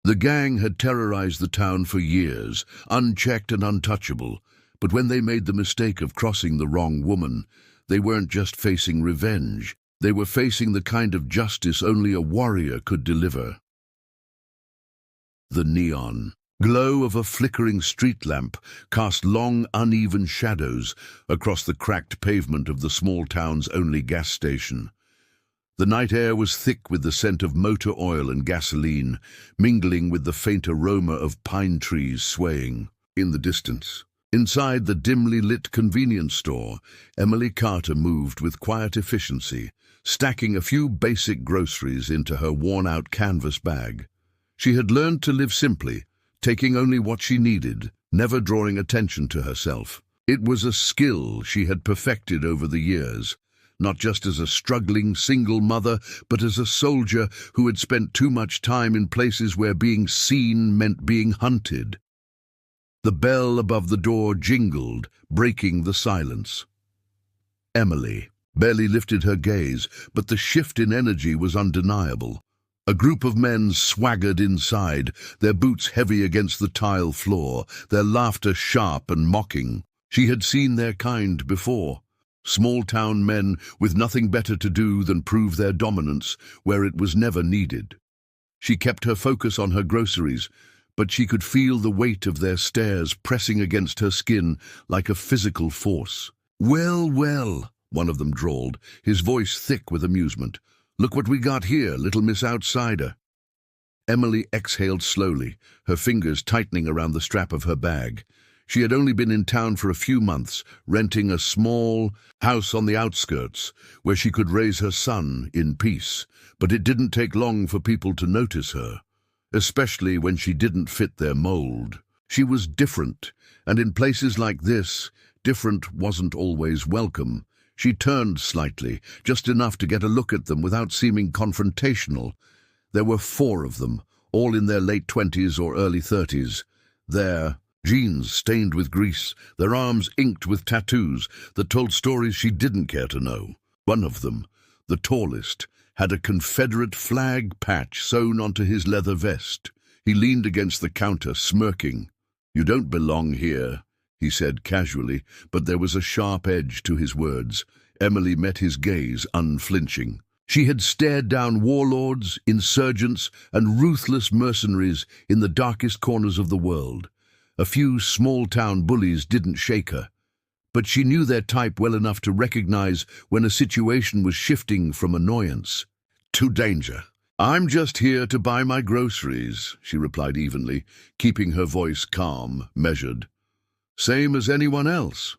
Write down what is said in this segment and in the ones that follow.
The gang had terrorized the town for years, unchecked and untouchable, but when they made the mistake of crossing the wrong woman, they weren't just facing revenge, they were facing the kind of justice only a warrior could deliver. The neon glow of a flickering street lamp cast long, uneven shadows across the cracked pavement of the small town's only gas station. The night air was thick with the scent of motor oil and gasoline, mingling with the faint aroma of pine trees swaying in the distance. Inside the dimly lit convenience store, Emily Carter moved with quiet efficiency, stacking a few basic groceries into her worn-out canvas bag. She had learned to live simply, taking only what she needed, never drawing attention to herself. It was a skill she had perfected over the years, not just as a struggling single mother, but as a soldier who had spent too much time in places where being seen meant being hunted. The bell above the door jingled, breaking the silence. Emily barely lifted her gaze, but the shift in energy was undeniable. A group of men swaggered inside, their boots heavy against the tile floor, their laughter sharp and mocking. She had seen their kind before. Small-town men with nothing better to do than prove their dominance where it was never needed. She kept her focus on her groceries, but she could feel the weight of their stares pressing against her skin like a physical force. "Well, well," one of them drawled, his voice thick with amusement. "Look what we got here, little Miss Outsider." Emily exhaled slowly, her fingers tightening around the strap of her bag. She had only been in town for a few months, renting a small house on the outskirts, where she could raise her son in peace, but it didn't take long for people to notice her, especially when she didn't fit their mold. She was different, and in places like this, different wasn't always welcome. She turned slightly, just enough to get a look at them without seeming confrontational. There were 4 of them, all in their late 20s or early 30s. Their jeans stained with grease, their arms inked with tattoos that told stories she didn't care to know. One of them, the tallest, had a Confederate flag patch sewn onto his leather vest. He leaned against the counter, smirking. "You don't belong here," he said casually, but there was a sharp edge to his words. Emily met his gaze, unflinching. She had stared down warlords, insurgents, and ruthless mercenaries in the darkest corners of the world. A few small-town bullies didn't shake her, but she knew their type well enough to recognize when a situation was shifting from annoyance to danger. "I'm just here to buy my groceries," she replied evenly, keeping her voice calm, measured. "Same as anyone else."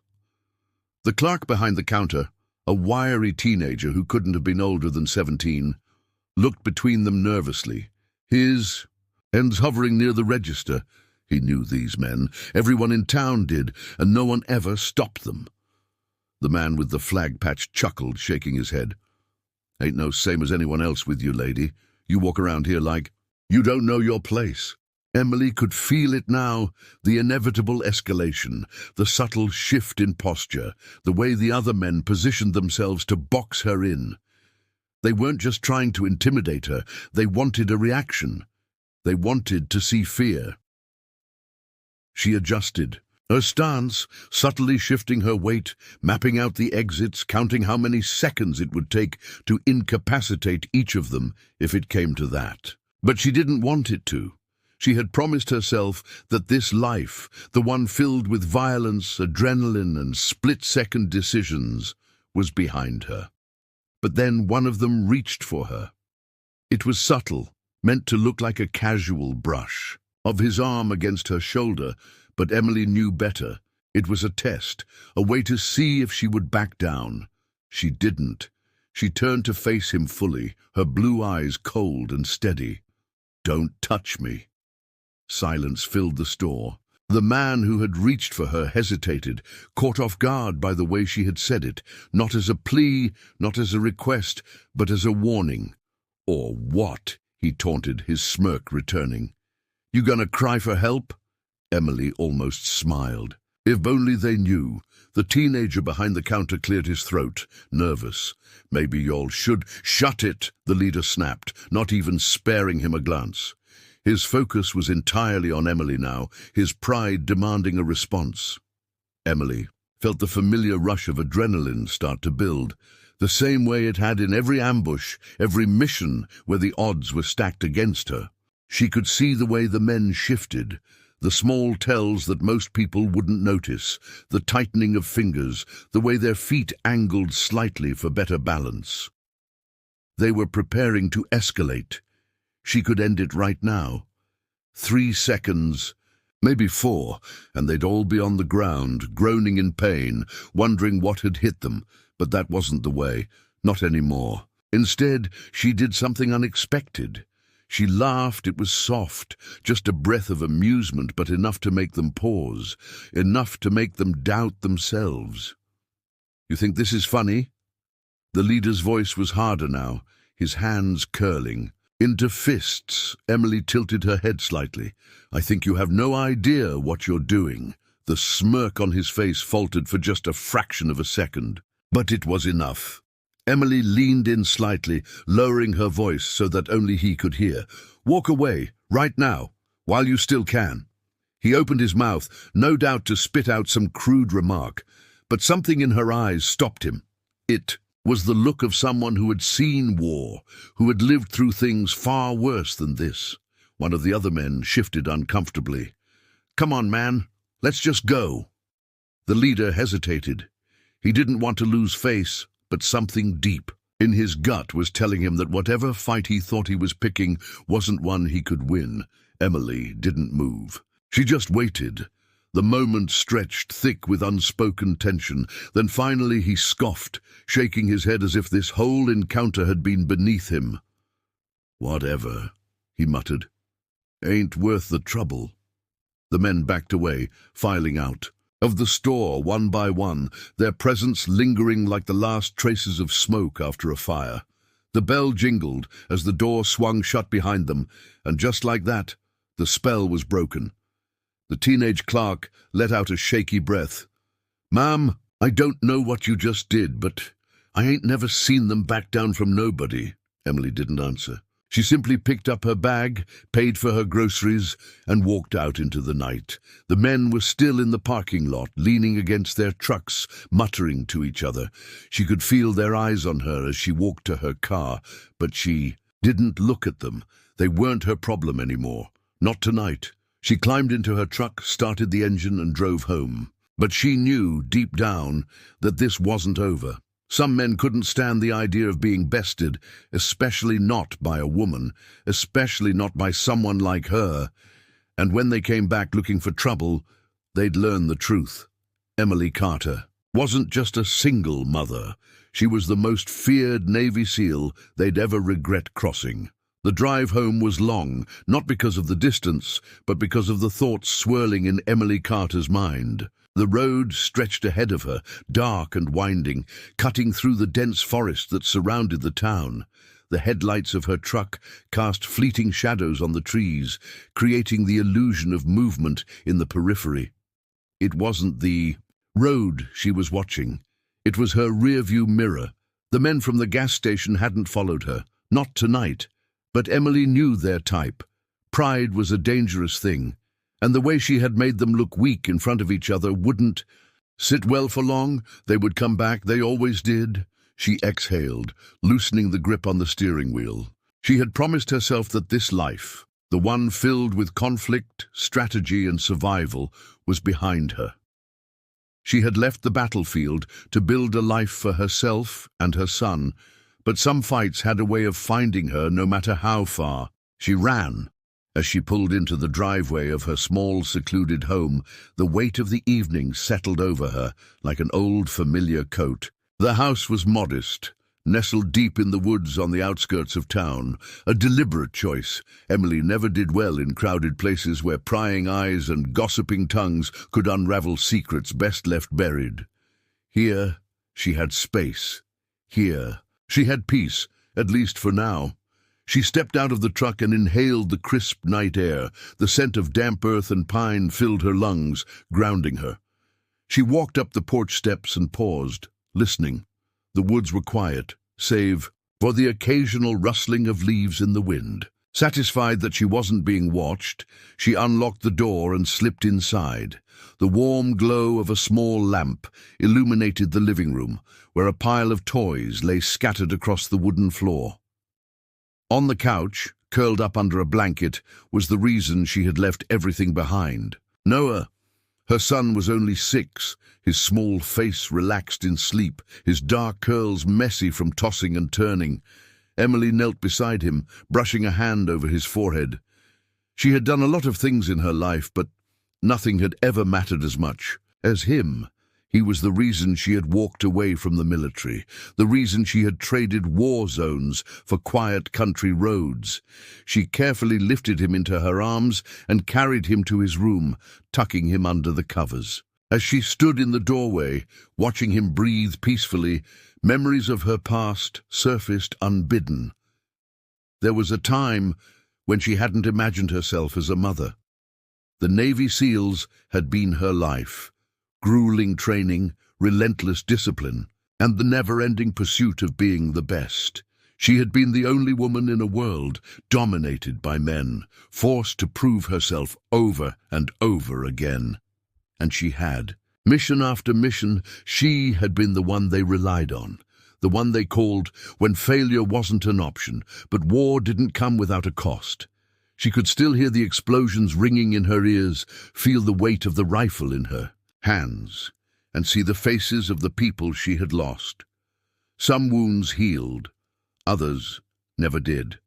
The clerk behind the counter, a wiry teenager who couldn't have been older than 17, looked between them nervously, his hands hovering near the register. He knew these men. Everyone in town did, and no one ever stopped them. The man with the flag patch chuckled, shaking his head. "Ain't no same as anyone else with you, lady. You walk around here like you don't know your place." Emily could feel it now, the inevitable escalation, the subtle shift in posture, the way the other men positioned themselves to box her in. They weren't just trying to intimidate her, they wanted a reaction. They wanted to see fear. She adjusted, her stance subtly shifting her weight, mapping out the exits, counting how many seconds it would take to incapacitate each of them if it came to that. But she didn't want it to. She had promised herself that this life, the one filled with violence, adrenaline, and split-second decisions, was behind her. But then one of them reached for her. It was subtle, meant to look like a casual brush of his arm against her shoulder, but Emily knew better. It was a test, a way to see if she would back down. She didn't. She turned to face him fully, her blue eyes cold and steady. "Don't touch me." Silence filled the store. The man who had reached for her hesitated, caught off guard by the way she had said it, not as a plea, not as a request, but as a warning. "Or what?" he taunted, his smirk returning. "You gonna cry for help?" Emily almost smiled. If only they knew. The teenager behind the counter cleared his throat, nervous. "Maybe y'all should—" "Shut it," the leader snapped, not even sparing him a glance. His focus was entirely on Emily now, his pride demanding a response. Emily felt the familiar rush of adrenaline start to build, the same way it had in every ambush, every mission where the odds were stacked against her. She could see the way the men shifted, the small tells that most people wouldn't notice, the tightening of fingers, the way their feet angled slightly for better balance. They were preparing to escalate. She could end it right now. 3 seconds, maybe 4, and they'd all be on the ground, groaning in pain, wondering what had hit them. But that wasn't the way, not anymore. Instead, she did something unexpected. She laughed. It was soft, just a breath of amusement, but enough to make them pause, enough to make them doubt themselves. "You think this is funny?" The leader's voice was harder now, his hands curling. Into fists, Emily tilted her head slightly. "I think you have no idea what you're doing." The smirk on his face faltered for just a fraction of a second. But it was enough. Emily leaned in slightly, lowering her voice so that only he could hear. "Walk away, right now, while you still can." He opened his mouth, no doubt to spit out some crude remark, but something in her eyes stopped him. It was the look of someone who had seen war, who had lived through things far worse than this. One of the other men shifted uncomfortably. "Come on, man, let's just go." The leader hesitated. He didn't want to lose face, but something deep in his gut was telling him that whatever fight he thought he was picking wasn't one he could win. Emily didn't move. She just waited. The moment stretched thick with unspoken tension. Then finally he scoffed, shaking his head as if this whole encounter had been beneath him. "Whatever," he muttered. "Ain't worth the trouble." The men backed away, filing out of the store one by one, their presence lingering like the last traces of smoke after a fire. The bell jingled as the door swung shut behind them, and just like that, the spell was broken. The teenage clerk let out a shaky breath. "Ma'am, I don't know what you just did, but I ain't never seen them back down from nobody." Emily didn't answer. She simply picked up her bag, paid for her groceries, and walked out into the night. The men were still in the parking lot, leaning against their trucks, muttering to each other. She could feel their eyes on her as she walked to her car, but she didn't look at them. They weren't her problem anymore. Not tonight. She climbed into her truck, started the engine, and drove home. But she knew, deep down, that this wasn't over. Some men couldn't stand the idea of being bested, especially not by a woman, especially not by someone like her. And when they came back looking for trouble, they'd learn the truth. Emily Carter wasn't just a single mother. She was the most feared Navy SEAL they'd ever regret crossing. The drive home was long, not because of the distance, but because of the thoughts swirling in Emily Carter's mind. The road stretched ahead of her, dark and winding, cutting through the dense forest that surrounded the town. The headlights of her truck cast fleeting shadows on the trees, creating the illusion of movement in the periphery. It wasn't the road she was watching. It was her rearview mirror. The men from the gas station hadn't followed her, not tonight. But Emily knew their type. Pride was a dangerous thing, and the way she had made them look weak in front of each other wouldn't sit well for long. They would come back, they always did. She exhaled, loosening the grip on the steering wheel. She had promised herself that this life, the one filled with conflict, strategy, and survival, was behind her. She had left the battlefield to build a life for herself and her son, but some fights had a way of finding her no matter how far. She ran. As she pulled into the driveway of her small, secluded home, the weight of the evening settled over her like an old, familiar coat. The house was modest, nestled deep in the woods on the outskirts of town, a deliberate choice. Emily never did well in crowded places where prying eyes and gossiping tongues could unravel secrets best left buried. Here, she had space. Here, she had peace, at least for now. She stepped out of the truck and inhaled the crisp night air. The scent of damp earth and pine filled her lungs, grounding her. She walked up the porch steps and paused, listening. The woods were quiet, save for the occasional rustling of leaves in the wind. Satisfied that she wasn't being watched, she unlocked the door and slipped inside. The warm glow of a small lamp illuminated the living room, where a pile of toys lay scattered across the wooden floor. On the couch, curled up under a blanket, was the reason she had left everything behind. Noah. Her son was only 6, his small face relaxed in sleep, his dark curls messy from tossing and turning. Emily knelt beside him, brushing a hand over his forehead. She had done a lot of things in her life, but nothing had ever mattered as much as him. He was the reason she had walked away from the military, the reason she had traded war zones for quiet country roads. She carefully lifted him into her arms and carried him to his room, tucking him under the covers. As she stood in the doorway, watching him breathe peacefully, memories of her past surfaced unbidden. There was a time when she hadn't imagined herself as a mother. The Navy SEALs had been her life. Grueling training, relentless discipline, and the never-ending pursuit of being the best. She had been the only woman in a world dominated by men, forced to prove herself over and over again. And she had. Mission after mission, she had been the one they relied on, the one they called when failure wasn't an option, but war didn't come without a cost. She could still hear the explosions ringing in her ears, feel the weight of the rifle in her hands, and see the faces of the people she had lost. Some wounds healed, others never did.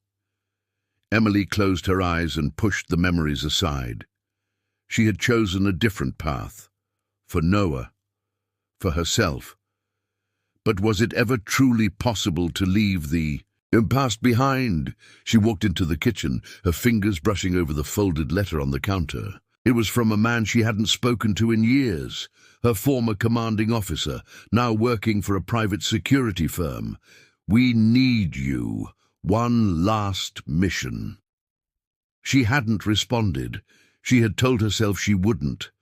Emily closed her eyes and pushed the memories aside. She had chosen a different path, for Noah, for herself. But was it ever truly possible to leave the past behind? She walked into the kitchen, her fingers brushing over the folded letter on the counter. It was from a man she hadn't spoken to in years, her former commanding officer, now working for a private security firm. "We need you. One last mission." She hadn't responded. She had told herself she wouldn't.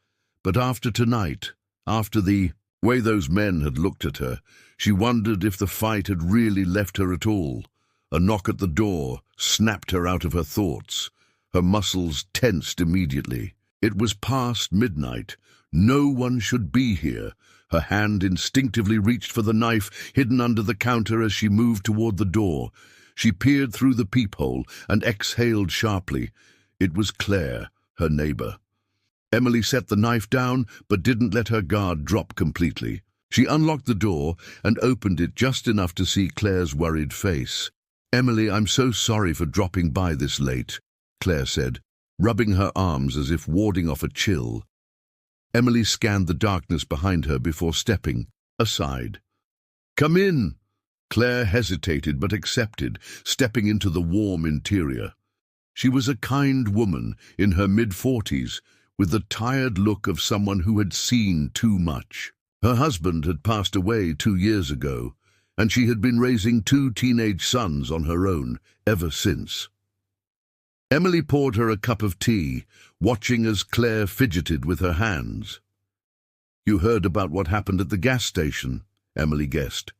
But after tonight, after the way those men had looked at her, she wondered if the fight had really left her at all. A knock at the door snapped her out of her thoughts. Her muscles tensed immediately. It was past midnight. No one should be here. Her hand instinctively reached for the knife hidden under the counter as she moved toward the door. She peered through the peephole and exhaled sharply. It was Claire, her neighbor. Emily set the knife down, but didn't let her guard drop completely. She unlocked the door and opened it just enough to see Claire's worried face. "Emily, I'm so sorry for dropping by this late," Claire said, rubbing her arms as if warding off a chill. Emily scanned the darkness behind her before stepping aside. "Come in." Claire hesitated but accepted, stepping into the warm interior. She was a kind woman in her mid-40s, with the tired look of someone who had seen too much. Her husband had passed away 2 years ago, and she had been raising 2 teenage sons on her own ever since. Emily poured her a cup of tea, watching as Claire fidgeted with her hands. "You heard about what happened at the gas station?" Emily guessed.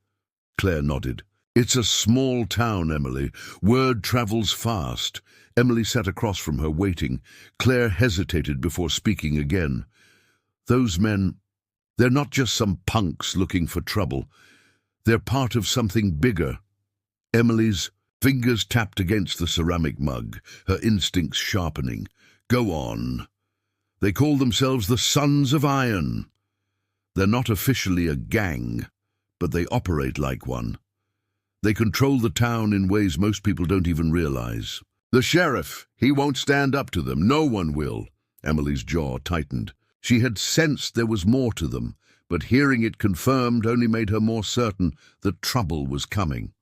Claire nodded. "It's a small town, Emily. Word travels fast." Emily sat across from her, waiting. Claire hesitated before speaking again. "Those men, they're not just some punks looking for trouble. They're part of something bigger." Emily's fingers tapped against the ceramic mug, her instincts sharpening. "Go on." "They call themselves the Sons of Iron. They're not officially a gang, but they operate like one. They control the town in ways most people don't even realize. The sheriff, he won't stand up to them. No one will." Emily's jaw tightened. She had sensed there was more to them, but hearing it confirmed only made her more certain that trouble was coming.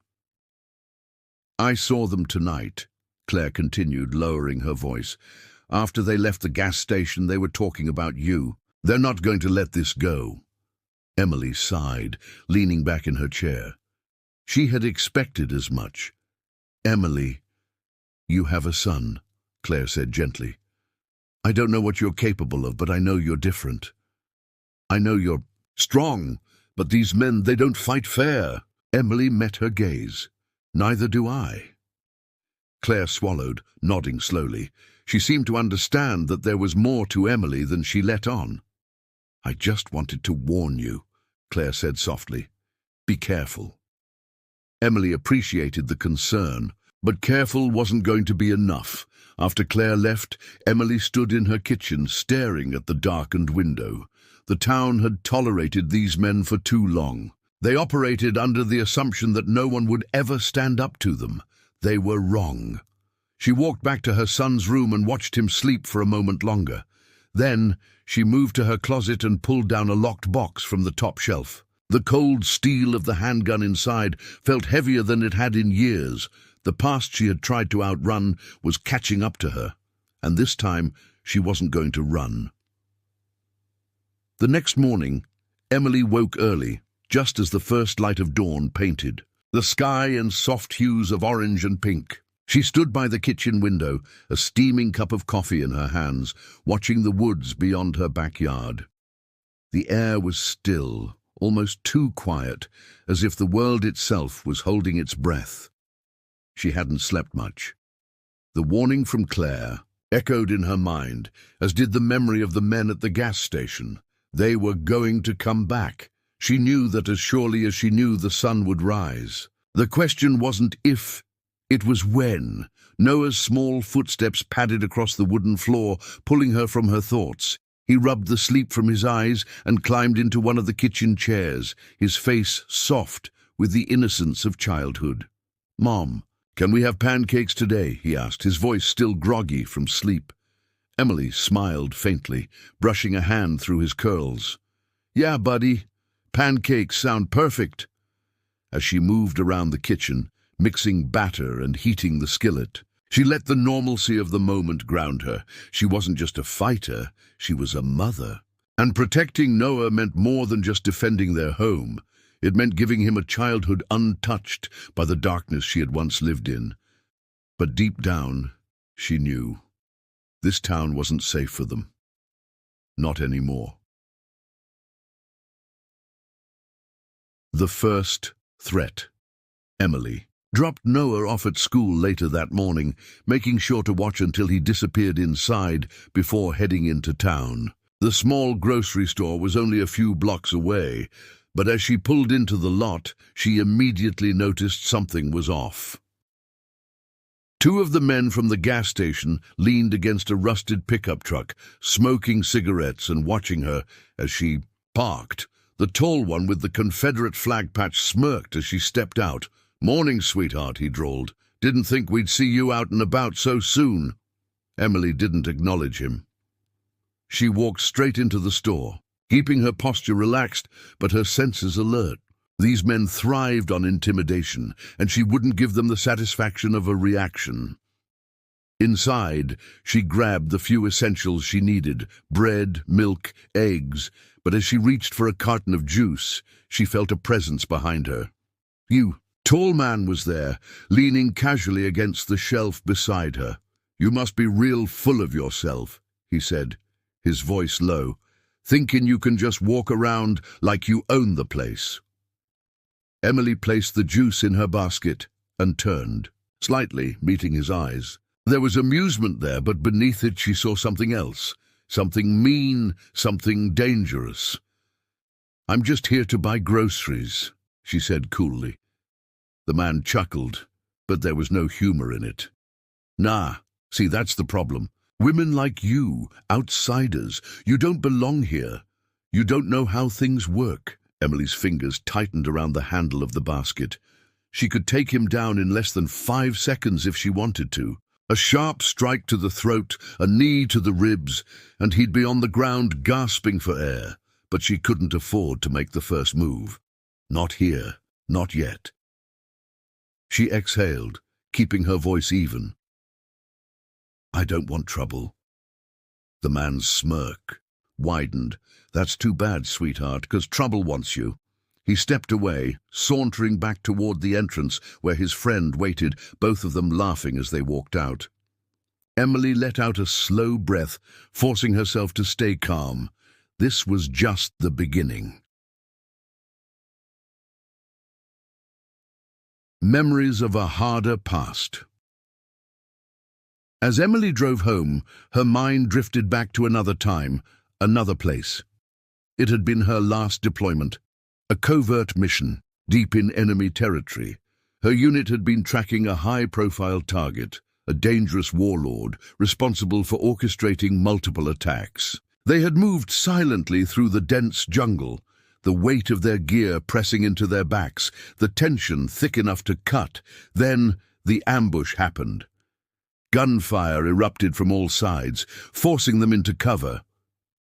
"I saw them tonight," Claire continued, lowering her voice. "After they left the gas station, they were talking about you. They're not going to let this go." Emily sighed, leaning back in her chair. She had expected as much. "Emily, you have a son," Claire said gently. "I don't know what you're capable of, but I know you're different. I know you're strong, but these men, they don't fight fair." Emily met her gaze. "Neither do I." Claire swallowed, nodding slowly. She seemed to understand that there was more to Emily than she let on. "I just wanted to warn you," Claire said softly. "Be careful." Emily appreciated the concern, but careful wasn't going to be enough. After Claire left, Emily stood in her kitchen, staring at the darkened window. The town had tolerated these men for too long. They operated under the assumption that no one would ever stand up to them. They were wrong. She walked back to her son's room and watched him sleep for a moment longer. Then she moved to her closet and pulled down a locked box from the top shelf. The cold steel of the handgun inside felt heavier than it had in years. The past she had tried to outrun was catching up to her, and this time she wasn't going to run. The next morning, Emily woke early, just as the first light of dawn painted the sky in soft hues of orange and pink. She stood by the kitchen window, a steaming cup of coffee in her hands, watching the woods beyond her backyard. The air was still, almost too quiet, as if the world itself was holding its breath. She hadn't slept much. The warning from Claire echoed in her mind, as did the memory of the men at the gas station. They were going to come back. She knew that as surely as she knew the sun would rise. The question wasn't if, it was when. Noah's small footsteps padded across the wooden floor, pulling her from her thoughts. He rubbed the sleep from his eyes and climbed into one of the kitchen chairs, his face soft with the innocence of childhood. "Mom, can we have pancakes today?" he asked, his voice still groggy from sleep. Emily smiled faintly, brushing a hand through his curls. "Yeah, buddy. Pancakes sound perfect." As she moved around the kitchen, mixing batter and heating the skillet, she let the normalcy of the moment ground her. She wasn't just a fighter, she was a mother. And protecting Noah meant more than just defending their home. It meant giving him a childhood untouched by the darkness she had once lived in. But deep down, she knew this town wasn't safe for them. Not anymore. The first threat. Emily dropped Noah off at school later that morning, making sure to watch until he disappeared inside before heading into town. The small grocery store was only a few blocks away, but as she pulled into the lot, she immediately noticed something was off. Two of the men from the gas station leaned against a rusted pickup truck, smoking cigarettes and watching her as she parked. The tall one with the Confederate flag patch smirked as she stepped out. "Morning, sweetheart," he drawled. "Didn't think we'd see you out and about so soon." Emily didn't acknowledge him. She walked straight into the store, keeping her posture relaxed but her senses alert. These men thrived on intimidation, and she wouldn't give them the satisfaction of a reaction. Inside, she grabbed the few essentials she needed: bread, milk, eggs, but as she reached for a carton of juice, she felt a presence behind her. Tall man was there, leaning casually against the shelf beside her. "You must be real full of yourself," he said, his voice low, "thinking you can just walk around like you own the place." Emily placed the juice in her basket and turned, slightly meeting his eyes. There was amusement there, but beneath it she saw something else, something mean, something dangerous. "I'm just here to buy groceries," she said coolly. The man chuckled, but there was no humor in it. "Nah, see, that's the problem. Women like you, outsiders, you don't belong here. You don't know how things work." Emily's fingers tightened around the handle of the basket. She could take him down in less than 5 seconds if she wanted to. A sharp strike to the throat, a knee to the ribs, and he'd be on the ground gasping for air. But she couldn't afford to make the first move. Not here, not yet. She exhaled, keeping her voice even. "I don't want trouble." The man's smirk widened. "That's too bad, sweetheart, 'cause trouble wants you." He stepped away, sauntering back toward the entrance where his friend waited, both of them laughing as they walked out. Emily let out a slow breath, forcing herself to stay calm. This was just the beginning. Memories of a harder past. As Emily drove home, her mind drifted back to another time, another place. It had been her last deployment, a covert mission, deep in enemy territory. Her unit had been tracking a high-profile target, a dangerous warlord responsible for orchestrating multiple attacks. They had moved silently through the dense jungle, the weight of their gear pressing into their backs, the tension thick enough to cut. Then the ambush happened. Gunfire erupted from all sides, forcing them into cover.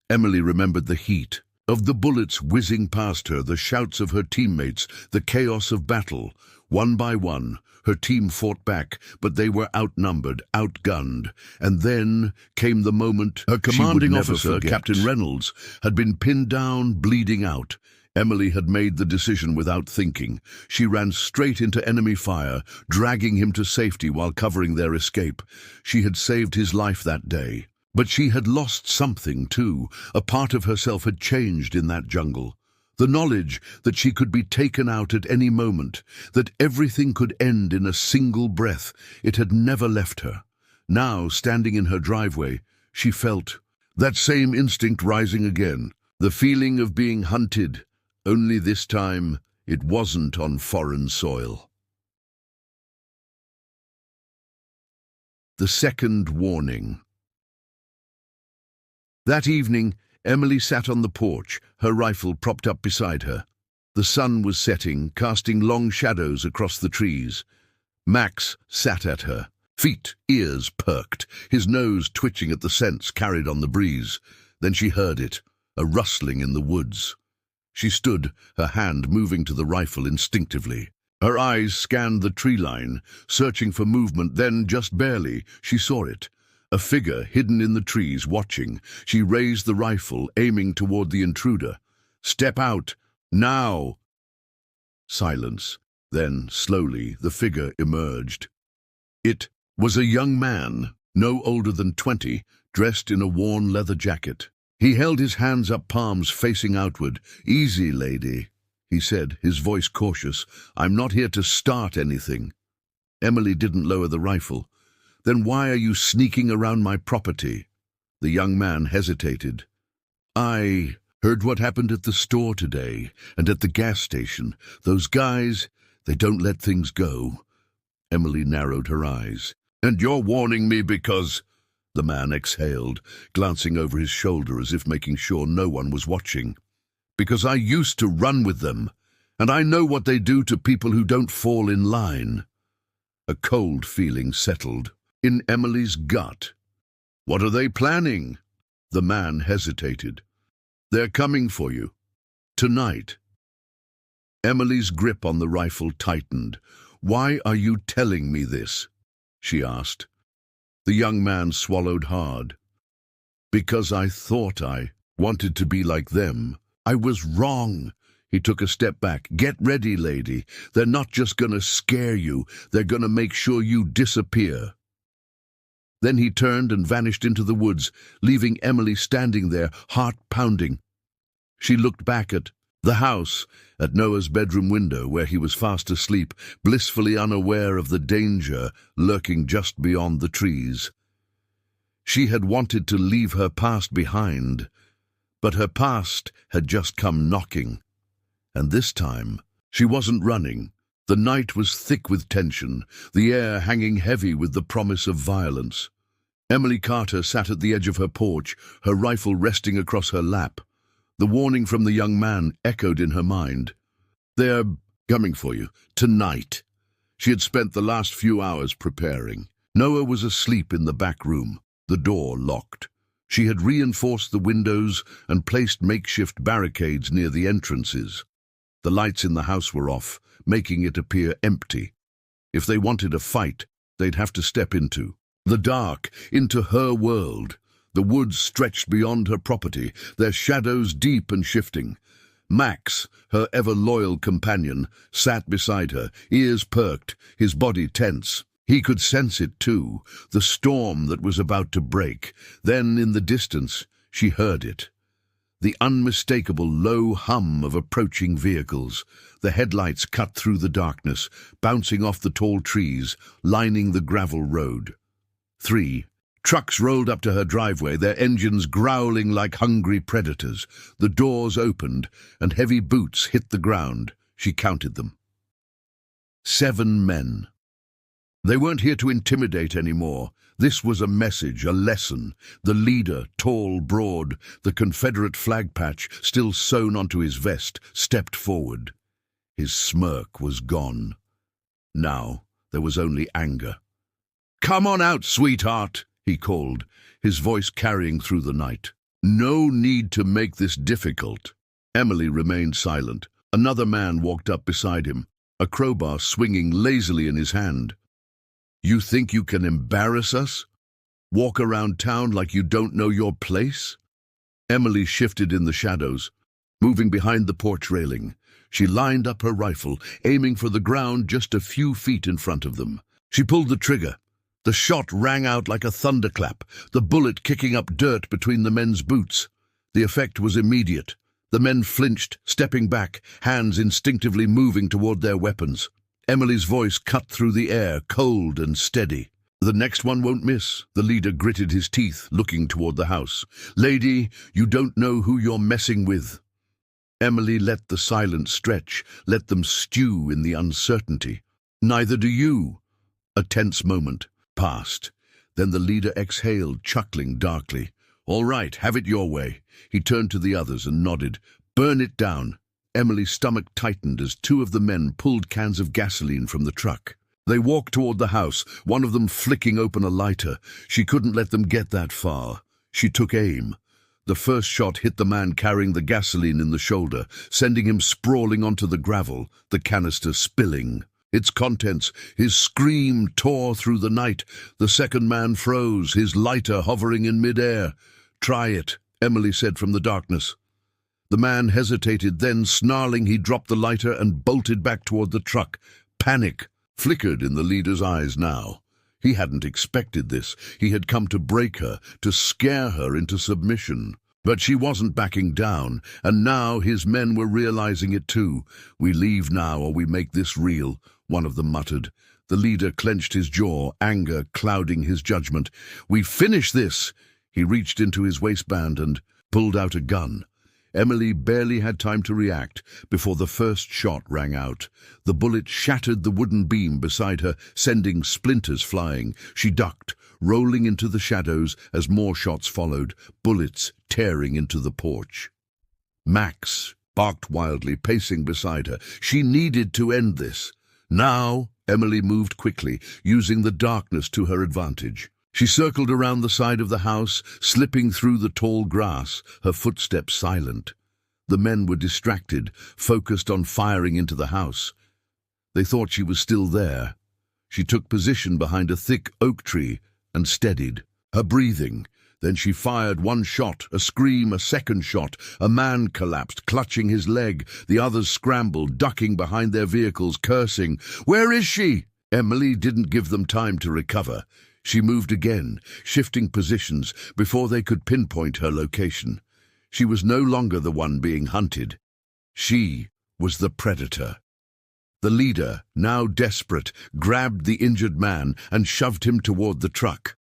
Emily remembered the heat of the bullets whizzing past her, the shouts of her teammates, the chaos of battle. One by one, her team fought back, but they were outnumbered, outgunned. And then came the moment her commanding officer, Captain Reynolds, had been pinned down, bleeding out. Emily had made the decision without thinking. She ran straight into enemy fire, dragging him to safety while covering their escape. She had saved his life that day. But she had lost something, too. A part of herself had changed in that jungle. The knowledge that she could be taken out at any moment, that everything could end in a single breath, it had never left her. Now, standing in her driveway, she felt that same instinct rising again, the feeling of being hunted, only this time it wasn't on foreign soil. The second warning. That evening, Emily sat on the porch, her rifle propped up beside her. The sun was setting, casting long shadows across the trees. Max sat at her, feet, ears perked, his nose twitching at the scents carried on the breeze. Then she heard it, a rustling in the woods. She stood, her hand moving to the rifle instinctively. Her eyes scanned the tree line, searching for movement. Then, just barely, she saw it. A figure hidden in the trees, watching. She raised the rifle, aiming toward the intruder. "Step out! Now!" Silence. Then, slowly, the figure emerged. It was a young man, no older than 20, dressed in a worn leather jacket. He held his hands up, palms facing outward. "Easy, lady," he said, his voice cautious. "I'm not here to start anything." Emily didn't lower the rifle. "Then why are you sneaking around my property?" The young man hesitated. "I heard what happened at the store today, and at the gas station. Those guys, they don't let things go." Emily narrowed her eyes. "And you're warning me because—" The man exhaled, glancing over his shoulder as if making sure no one was watching. "Because I used to run with them, and I know what they do to people who don't fall in line." A cold feeling settled in Emily's gut. "What are they planning?" The man hesitated. "They're coming for you. Tonight." Emily's grip on the rifle tightened. "Why are you telling me this?" she asked. The young man swallowed hard. "Because I thought I wanted to be like them. I was wrong." He took a step back. "Get ready, lady. They're not just gonna scare you. They're gonna make sure you disappear." Then he turned and vanished into the woods, leaving Emily standing there, heart pounding. She looked back at the house, at Noah's bedroom window, where he was fast asleep, blissfully unaware of the danger lurking just beyond the trees. She had wanted to leave her past behind, but her past had just come knocking. And this time, she wasn't running. The night was thick with tension, the air hanging heavy with the promise of violence. Emily Carter sat at the edge of her porch, her rifle resting across her lap. The warning from the young man echoed in her mind. "They're coming for you, tonight." She had spent the last few hours preparing. Noah was asleep in the back room, the door locked. She had reinforced the windows and placed makeshift barricades near the entrances. The lights in the house were off, making it appear empty. If they wanted a fight, they'd have to step into the dark, into her world. The woods stretched beyond her property, their shadows deep and shifting. Max, her ever-loyal companion, sat beside her, ears perked, his body tense. He could sense it too, the storm that was about to break. Then, in the distance, she heard it. The unmistakable low hum of approaching vehicles. The headlights cut through the darkness, bouncing off the tall trees, lining the gravel road. 3. Trucks rolled up to her driveway, their engines growling like hungry predators. The doors opened, and heavy boots hit the ground. She counted them. 7 men. They weren't here to intimidate anymore. This was a message, a lesson. The leader, tall, broad, the Confederate flag patch still sewn onto his vest, stepped forward. His smirk was gone. Now there was only anger. "Come on out, sweetheart," he called, his voice carrying through the night. "No need to make this difficult." Emily remained silent. Another man walked up beside him, a crowbar swinging lazily in his hand. "You think you can embarrass us? Walk around town like you don't know your place?" Emily shifted in the shadows, moving behind the porch railing. She lined up her rifle, aiming for the ground just a few feet in front of them. She pulled the trigger. The shot rang out like a thunderclap, the bullet kicking up dirt between the men's boots. The effect was immediate. The men flinched, stepping back, hands instinctively moving toward their weapons. Emily's voice cut through the air, cold and steady. "The next one won't miss." The leader gritted his teeth, looking toward the house. "Lady, you don't know who you're messing with." Emily let the silence stretch, let them stew in the uncertainty. "Neither do you." A tense moment passed. Then the leader exhaled, chuckling darkly. "All right, have it your way." He turned to the others and nodded. "Burn it down." Emily's stomach tightened as 2 of the men pulled cans of gasoline from the truck. They walked toward the house, one of them flicking open a lighter. She couldn't let them get that far. She took aim. The first shot hit the man carrying the gasoline in the shoulder, sending him sprawling onto the gravel, the canister spilling. Its contents, his scream tore through the night. The second man froze, his lighter hovering in midair. "Try it," Emily said from the darkness. The man hesitated, then, snarling, he dropped the lighter and bolted back toward the truck. Panic flickered in the leader's eyes now. He hadn't expected this. He had come to break her, to scare her into submission. But she wasn't backing down, and now his men were realizing it too. "We leave now or we make this real," one of them muttered. The leader clenched his jaw, anger clouding his judgment. "We finish this!" He reached into his waistband and pulled out a gun. Emily barely had time to react before the first shot rang out. The bullet shattered the wooden beam beside her, sending splinters flying. She ducked, rolling into the shadows as more shots followed, bullets tearing into the porch. Max barked wildly, pacing beside her. She needed to end this. Now, Emily moved quickly, using the darkness to her advantage. She circled around the side of the house, slipping through the tall grass, her footsteps silent. The men were distracted, focused on firing into the house. They thought she was still there. She took position behind a thick oak tree and steadied, her breathing. Then she fired one shot, a scream, a second shot. A man collapsed, clutching his leg. The others scrambled, ducking behind their vehicles, cursing. "Where is she?" Emily didn't give them time to recover. She moved again, shifting positions before they could pinpoint her location. She was no longer the one being hunted. She was the predator. The leader, now desperate, grabbed the injured man and shoved him toward the truck.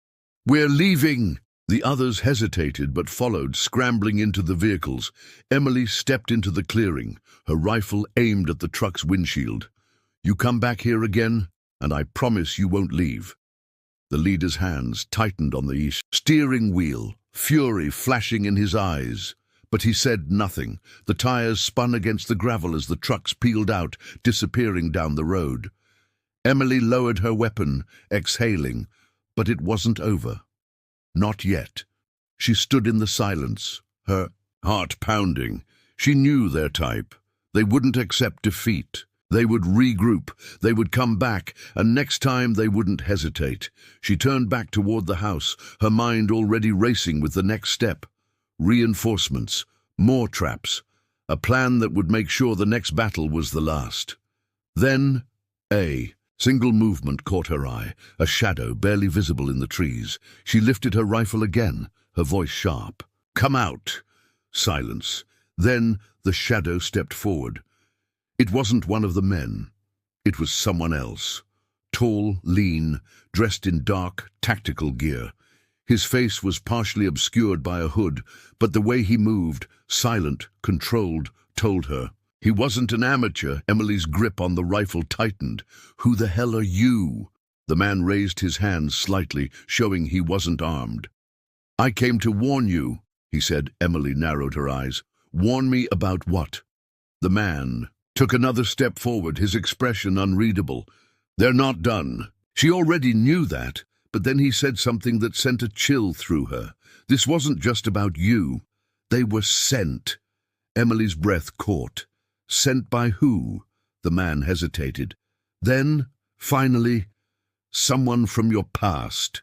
"We're leaving!" The others hesitated but followed, scrambling into the vehicles. Emily stepped into the clearing, her rifle aimed at the truck's windshield. "You come back here again, and I promise you won't leave." The leader's hands tightened on the steering wheel, fury flashing in his eyes. But he said nothing. The tires spun against the gravel as the trucks peeled out, disappearing down the road. Emily lowered her weapon, exhaling, but it wasn't over. Not yet. She stood in the silence, her heart pounding. She knew their type. They wouldn't accept defeat. They would regroup, they would come back, and next time they wouldn't hesitate. She turned back toward the house, her mind already racing with the next step. Reinforcements, more traps, a plan that would make sure the next battle was the last. Then, a single movement caught her eye, a shadow barely visible in the trees. She lifted her rifle again, her voice sharp. "Come out!" Silence. Then the shadow stepped forward. It wasn't one of the men. It was someone else. tall, lean, dressed in dark, tactical gear. His face was partially obscured by a hood, but the way he moved, silent, controlled, told her. He wasn't an amateur. Emily's grip on the rifle tightened. "Who the hell are you?" The man raised his hands slightly, showing he wasn't armed. "I came to warn you," he said. Emily narrowed her eyes. "Warn me about what?" The man took another step forward, his expression unreadable. "They're not done." She already knew that, but then he said something that sent a chill through her. "This wasn't just about you. They were sent." Emily's breath caught. "Sent by who?" The man hesitated. Then, finally, "Someone from your past."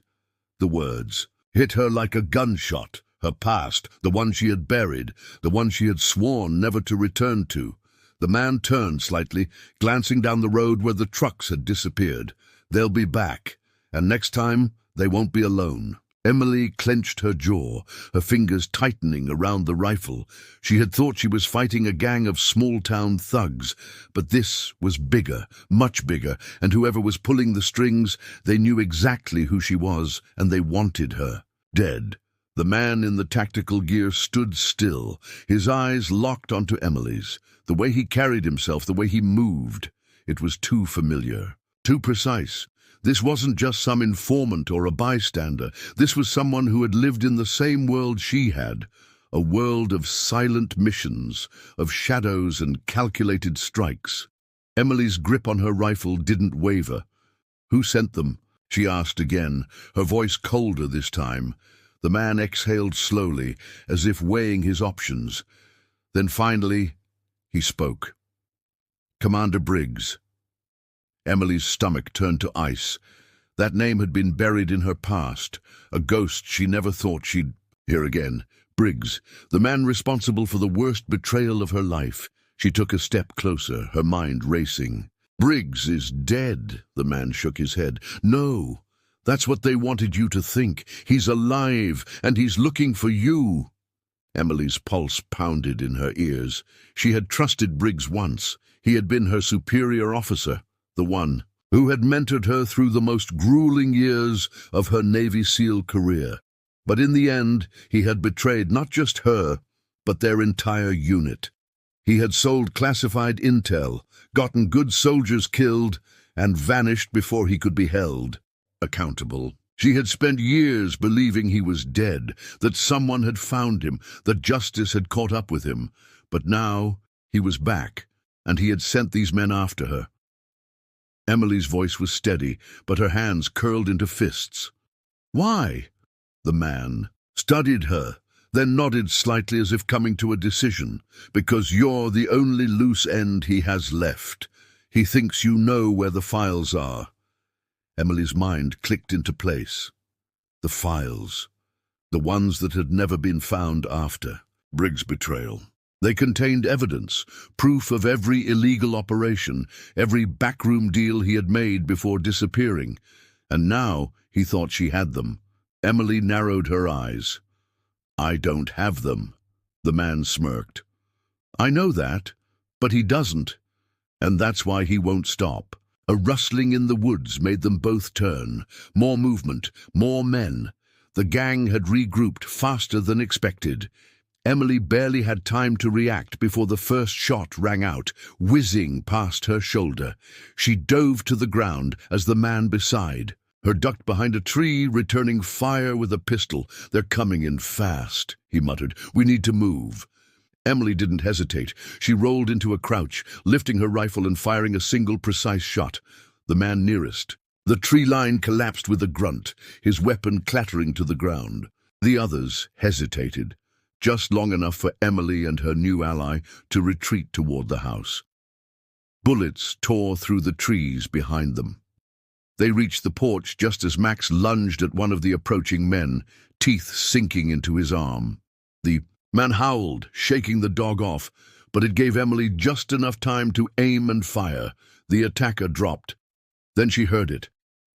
The words hit her like a gunshot. Her past, the one she had buried, the one she had sworn never to return to. The man turned slightly, glancing down the road where the trucks had disappeared. "They'll be back, and next time they won't be alone." Emily clenched her jaw, her fingers tightening around the rifle. She had thought she was fighting a gang of small-town thugs, but this was bigger, much bigger, and whoever was pulling the strings, they knew exactly who she was, and they wanted her. Dead. The man in the tactical gear stood still, his eyes locked onto Emily's. The way he carried himself, the way he moved, it was too familiar, too precise. This wasn't just some informant or a bystander. This was someone who had lived in the same world she had, a world of silent missions, of shadows and calculated strikes. Emily's grip on her rifle didn't waver. "Who sent them?" she asked again, her voice colder this time. The man exhaled slowly, as if weighing his options. Then finally, he spoke. "Commander Briggs." Emily's stomach turned to ice. That name had been buried in her past, a ghost she never thought she'd hear again. Briggs, the man responsible for the worst betrayal of her life. She took a step closer, her mind racing. "Briggs is dead," the man shook his head. "No, that's what they wanted you to think. He's alive, and he's looking for you." Emily's pulse pounded in her ears. She had trusted Briggs once. He had been her superior officer, the one who had mentored her through the most grueling years of her Navy SEAL career. But in the end, he had betrayed not just her, but their entire unit. He had sold classified intel, gotten good soldiers killed, and vanished before he could be held accountable. She had spent years believing he was dead, that someone had found him, that justice had caught up with him. But now he was back, and he had sent these men after her. Emily's voice was steady, but her hands curled into fists. "Why?" The man studied her, then nodded slightly as if coming to a decision. "Because you're the only loose end he has left. He thinks you know where the files are." Emily's mind clicked into place. The files. The ones that had never been found after Briggs' betrayal. They contained evidence, proof of every illegal operation, every backroom deal he had made before disappearing. And now he thought she had them. Emily narrowed her eyes. "I don't have them," the man smirked. "I know that, but he doesn't. And that's why he won't stop." A rustling in the woods made them both turn. More movement, more men. The gang had regrouped faster than expected. Emily barely had time to react before the first shot rang out, whizzing past her shoulder. She dove to the ground as the man beside her ducked behind a tree, returning fire with a pistol. "They're coming in fast," he muttered. "We need to move." Emily didn't hesitate. She rolled into a crouch, lifting her rifle and firing a single precise shot. The man nearest. The tree line collapsed with a grunt, his weapon clattering to the ground. The others hesitated, just long enough for Emily and her new ally to retreat toward the house. Bullets tore through the trees behind them. They reached the porch just as Max lunged at one of the approaching men, teeth sinking into his arm. The man howled, shaking the dog off, but it gave Emily just enough time to aim and fire. The attacker dropped. Then she heard it.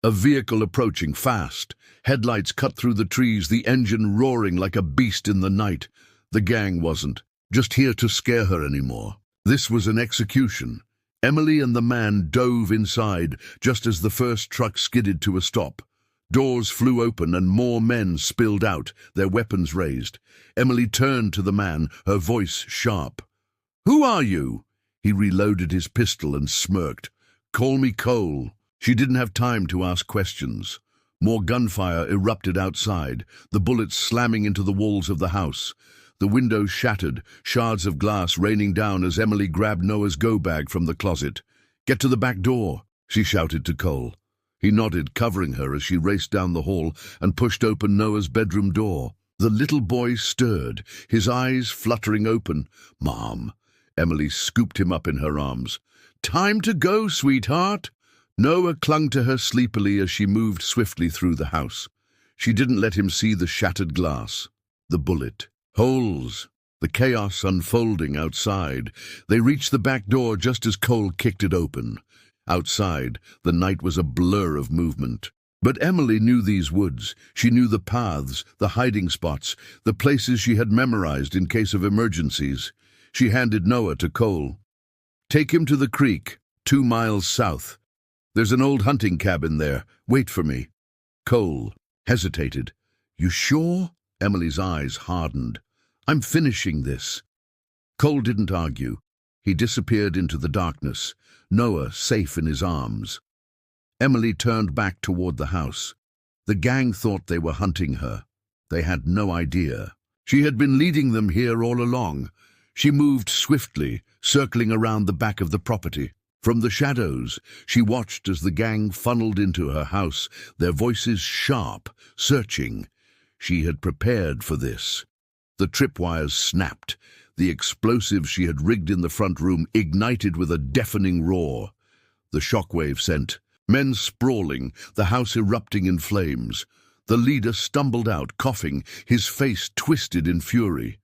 A vehicle approaching fast. Headlights cut through the trees, the engine roaring like a beast in the night. The gang wasn't just here to scare her anymore. This was an execution. Emily and the man dove inside just as the first truck skidded to a stop. Doors flew open and more men spilled out, their weapons raised. Emily turned to the man, her voice sharp. "Who are you?" He reloaded his pistol and smirked. "Call me Cole." She didn't have time to ask questions. More gunfire erupted outside, the bullets slamming into the walls of the house. The windows shattered, shards of glass raining down as Emily grabbed Noah's go-bag from the closet. "Get to the back door," she shouted to Cole. He nodded, covering her as she raced down the hall and pushed open Noah's bedroom door. The little boy stirred, his eyes fluttering open. "Mom." Emily scooped him up in her arms. "Time to go, sweetheart." Noah clung to her sleepily as she moved swiftly through the house. She didn't let him see the shattered glass, the bullet, holes, the chaos unfolding outside. They reached the back door just as Cole kicked it open. Outside, the night was a blur of movement. But Emily knew these woods. She knew the paths, the hiding spots, the places she had memorized in case of emergencies. She handed Noah to Cole. "Take him to the creek, 2 miles south. There's an old hunting cabin there. Wait for me." Cole hesitated. "You sure?" Emily's eyes hardened. "I'm finishing this." Cole didn't argue. He disappeared into the darkness, Noah safe in his arms. Emily turned back toward the house. The gang thought they were hunting her. They had no idea. She had been leading them here all along. She moved swiftly, circling around the back of the property. From the shadows, she watched as the gang funneled into her house, their voices sharp, searching. She had prepared for this. The tripwires snapped. The explosives she had rigged in the front room ignited with a deafening roar. The shockwave sent. Men sprawling, the house erupting in flames. The leader stumbled out, coughing, his face twisted in fury.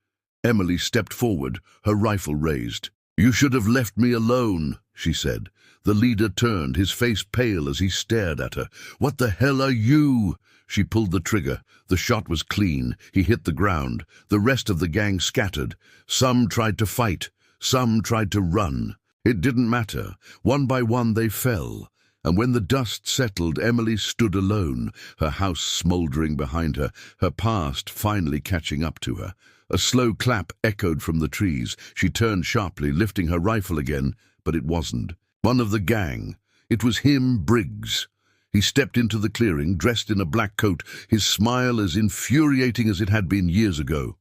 Emily stepped forward, her rifle raised. "You should have left me alone," she said. The leader turned, his face pale as he stared at her. "What the hell are you?" She pulled the trigger. The shot was clean. He hit the ground. The rest of the gang scattered. Some tried to fight. Some tried to run. It didn't matter. One by one they fell. And when the dust settled, Emily stood alone, her house smoldering behind her, her past finally catching up to her. A slow clap echoed from the trees. She turned sharply, lifting her rifle again, but it wasn't. One of the gang. It was him, Briggs. He stepped into the clearing, dressed in a black coat, his smile as infuriating as it had been years ago.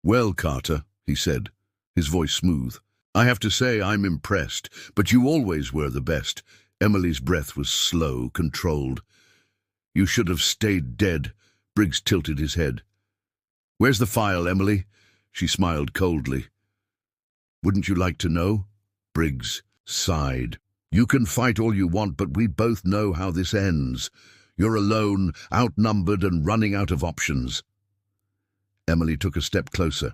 "Well, Carter," he said, his voice smooth, "I have to say I'm impressed, but you always were the best." Emily's breath was slow, controlled. "You should have stayed dead." Briggs tilted his head. "Where's the file, Emily?" She smiled coldly. "Wouldn't you like to know?" Briggs sighed. "You can fight all you want, but we both know how this ends. You're alone, outnumbered, and running out of options." Emily took a step closer.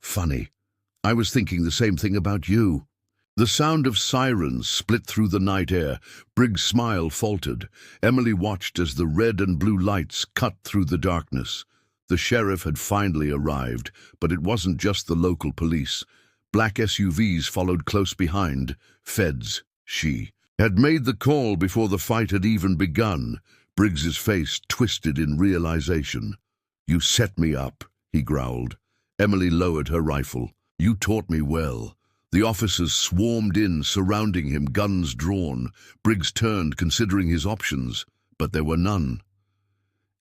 "Funny. I was thinking the same thing about you." The sound of sirens split through the night air. Briggs' smile faltered. Emily watched as the red and blue lights cut through the darkness. The sheriff had finally arrived, but it wasn't just the local police. Black SUVs followed close behind. Feds, she had made the call before the fight had even begun. Briggs's face twisted in realization. "You set me up," he growled. Emily lowered her rifle. "You taught me well." The officers swarmed in, surrounding him, guns drawn. Briggs turned, considering his options, but there were none.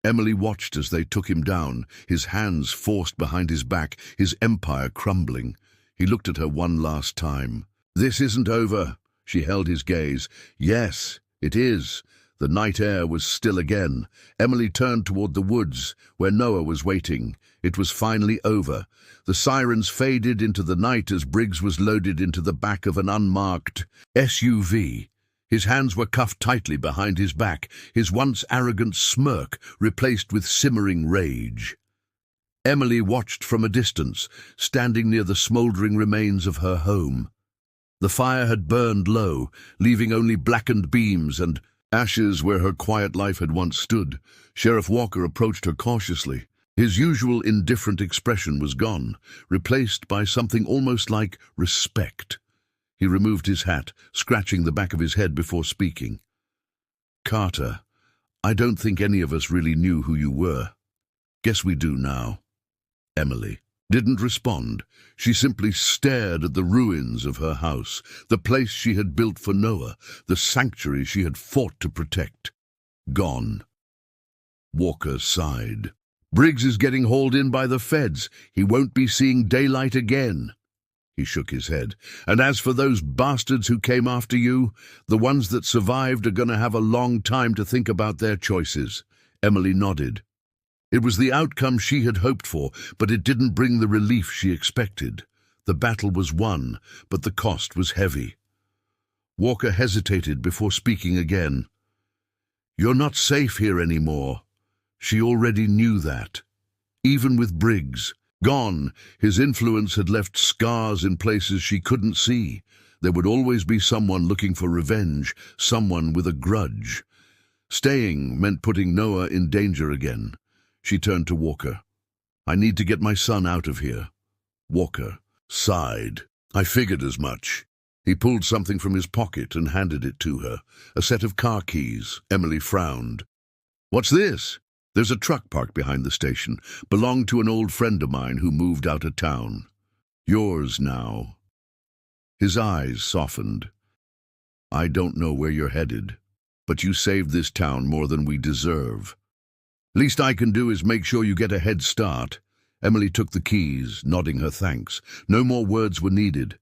Emily watched as they took him down, his hands forced behind his back, his empire crumbling. He looked at her one last time. "This isn't over." She held his gaze. "Yes, it is." The night air was still again. Emily turned toward the woods, where Noah was waiting. It was finally over. The sirens faded into the night as Briggs was loaded into the back of an unmarked SUV. His hands were cuffed tightly behind his back, his once arrogant smirk replaced with simmering rage. Emily watched from a distance, standing near the smoldering remains of her home. The fire had burned low, leaving only blackened beams and ashes where her quiet life had once stood. Sheriff Walker approached her cautiously. His usual indifferent expression was gone, replaced by something almost like respect. He removed his hat, scratching the back of his head before speaking. "Carter, I don't think any of us really knew who you were. Guess we do now." Emily didn't respond. She simply stared at the ruins of her house, the place she had built for Noah, the sanctuary she had fought to protect. Gone. Walker sighed. "Briggs is getting hauled in by the feds. He won't be seeing daylight again." He shook his head. "And as for those bastards who came after you, the ones that survived are going to have a long time to think about their choices." Emily nodded. It was the outcome she had hoped for, but it didn't bring the relief she expected. The battle was won, but the cost was heavy. Walker hesitated before speaking again. "You're not safe here anymore." She already knew that. Even with Briggs gone, his influence had left scars in places she couldn't see. There would always be someone looking for revenge, someone with a grudge. Staying meant putting Noah in danger again. She turned to Walker. "I need to get my son out of here." Walker sighed. "I figured as much." He pulled something from his pocket and handed it to her. A set of car keys. Emily frowned. "What's this?" "There's a truck parked behind the station. Belonged to an old friend of mine who moved out of town. Yours now." His eyes softened. "I don't know where you're headed, but you saved this town more than we deserve. Least I can do is make sure you get a head start." Emily took the keys, nodding her thanks. No more words were needed.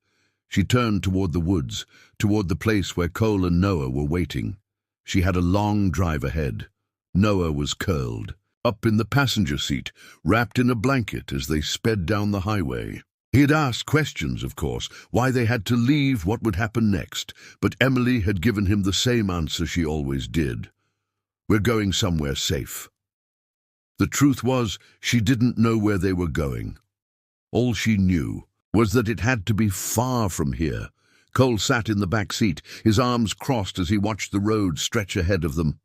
She turned toward the woods, toward the place where Cole and Noah were waiting. She had a long drive ahead. Noah was curled up in the passenger seat, wrapped in a blanket as they sped down the highway. He had asked questions, of course, why they had to leave, what would happen next, but Emily had given him the same answer she always did. "We're going somewhere safe." The truth was, she didn't know where they were going. All she knew was that it had to be far from here. Cole sat in the back seat, his arms crossed as he watched the road stretch ahead of them.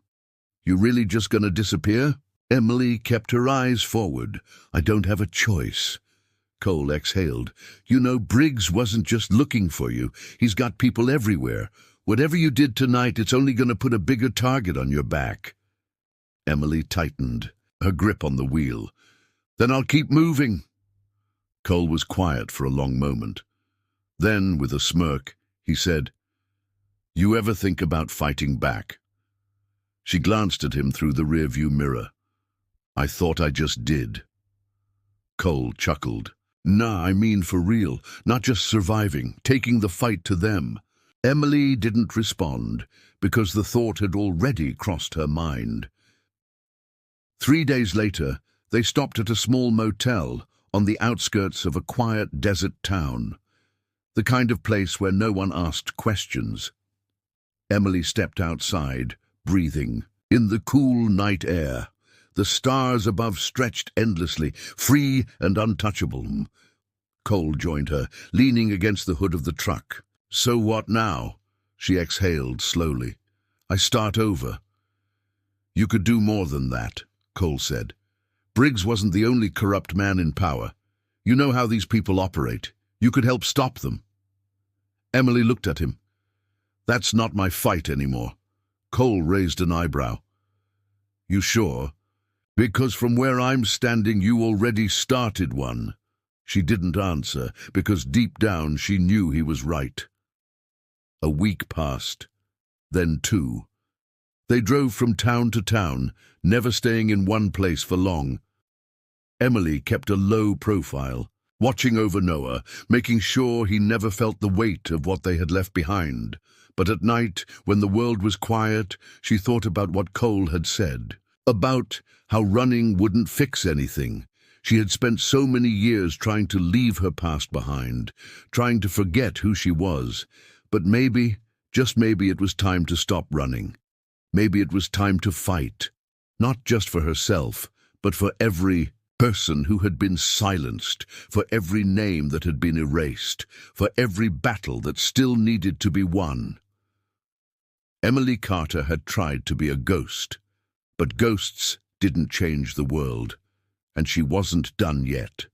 "You really just gonna disappear?" Emily kept her eyes forward. "I don't have a choice." Cole exhaled. "You know, Briggs wasn't just looking for you. He's got people everywhere. Whatever you did tonight, it's only gonna put a bigger target on your back." Emily tightened her grip on the wheel. "Then I'll keep moving." Cole was quiet for a long moment. Then, with a smirk, he said, "You ever think about fighting back?" She glanced at him through the rearview mirror. "I thought I just did." Cole chuckled. "Nah, I mean for real, not just surviving, taking the fight to them." Emily didn't respond, because the thought had already crossed her mind. 3 days later, they stopped at a small motel on the outskirts of a quiet desert town, the kind of place where no one asked questions. Emily stepped outside, breathing, in the cool night air. The stars above stretched endlessly, free and untouchable. Cole joined her, leaning against the hood of the truck. "So what now?" She exhaled slowly. "I start over." "You could do more than that," Cole said. "Briggs wasn't the only corrupt man in power. You know how these people operate. You could help stop them." Emily looked at him. "That's not my fight anymore." Cole raised an eyebrow. "You sure? Because from where I'm standing, you already started one." She didn't answer, because deep down she knew he was right. A week passed, then 2. They drove from town to town, never staying in one place for long. Emily kept a low profile, watching over Noah, making sure he never felt the weight of what they had left behind. But at night, when the world was quiet, she thought about what Cole had said, about how running wouldn't fix anything. She had spent so many years trying to leave her past behind, trying to forget who she was. But maybe, just maybe, it was time to stop running. Maybe it was time to fight, not just for herself, but for every person who had been silenced, for every name that had been erased, for every battle that still needed to be won. Emily Carter had tried to be a ghost, but ghosts didn't change the world, and she wasn't done yet.